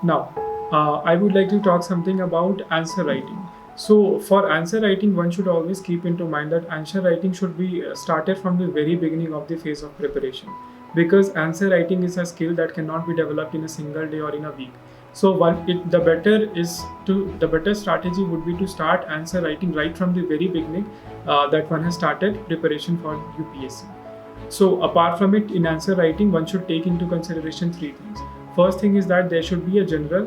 Now, I would like to talk something about answer writing. So, for answer writing, one should always keep into mind that answer writing should be started from the very beginning of the phase of preparation, because answer writing is a skill that cannot be developed in a single day or in a week. So, the better strategy would be to start answer writing right from the very beginning that one has started preparation for UPSC. So apart from it, in answer writing, one should take into consideration three things. First thing is that there should be a general,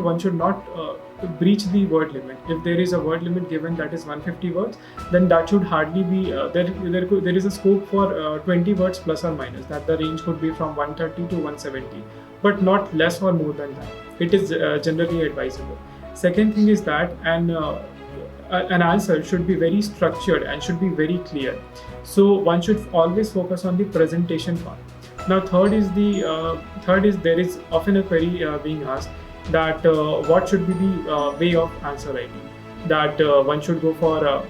one should not breach the word limit. If there is a word limit given that is 150 words, then that should hardly be, there is a scope for 20 words plus or minus, that the range could be from 130 to 170, but not less or more than that. It is generally advisable. Second thing is that an answer should be very structured and should be very clear. So one should always focus on the presentation part. Now, third is there is often a query being asked that what should be the way of answer writing. That one should go for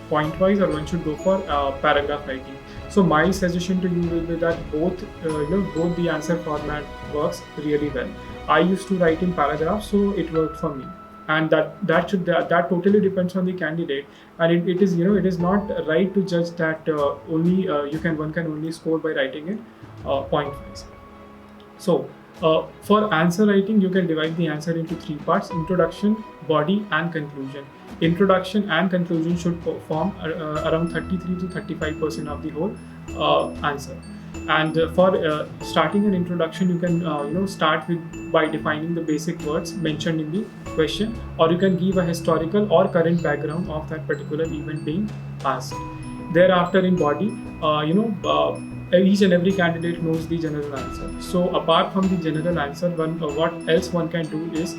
point wise, or one should go for paragraph writing. So my suggestion to you will be that both the answer format works really well. I used to write in paragraphs, so it worked for me, and that totally depends on the candidate, and it is not right to judge that one can only score by writing it point wise. So for answer writing, you can divide the answer into three parts: introduction, body, and conclusion. Introduction and conclusion should form around 33 to 35% of the whole answer. And for starting an introduction, you can start by defining the basic words mentioned in the question, or you can give a historical or current background of that particular event being asked. Thereafter, in body, each and every candidate knows the general answer. So apart from the general answer, what else one can do is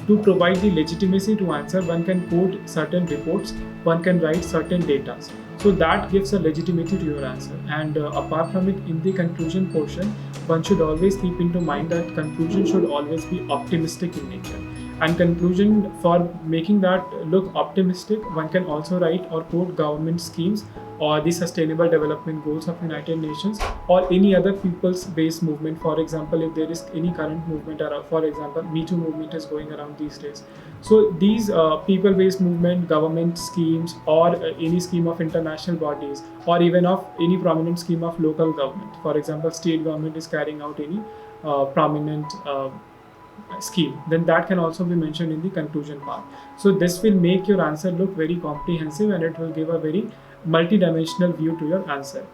to provide the legitimacy to answer. One can quote certain reports, one can write certain data. So that gives a legitimacy to your answer. And apart from it, in the conclusion portion, one should always keep into mind that conclusion should always be optimistic in nature. And conclusion, for making that look optimistic, one can also write or quote government schemes or the Sustainable Development Goals of United Nations, or any other people's-based movement. For example, if there is any current movement around, for example, Me Too movement is going around these days. So these people-based movement, government schemes, or any scheme of international bodies, or even of any prominent scheme of local government. For example, state government is carrying out any prominent scheme, then that can also be mentioned in the conclusion part. So this will make your answer look very comprehensive, and it will give a very multi-dimensional view to your answer.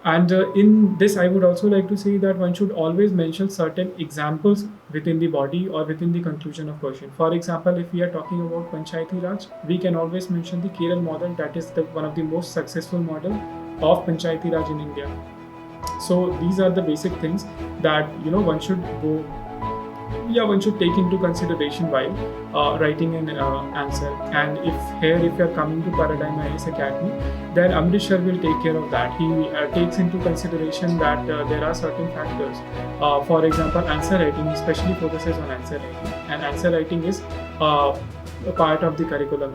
And in this, I would also like to say that one should always mention certain examples within the body or within the conclusion of question. For example, if we are talking about Panchayati Raj, we can always mention the Kerala model, that is one of the most successful model of Panchayati Raj in India. So these are the basic things that one should take into consideration while writing an answer. And if you're coming to Paradigm IAS Academy, then Amrish sir will take care of that. He takes into consideration that there are certain factors. For example, answer writing, especially focuses on answer writing, and answer writing is a part of the curriculum.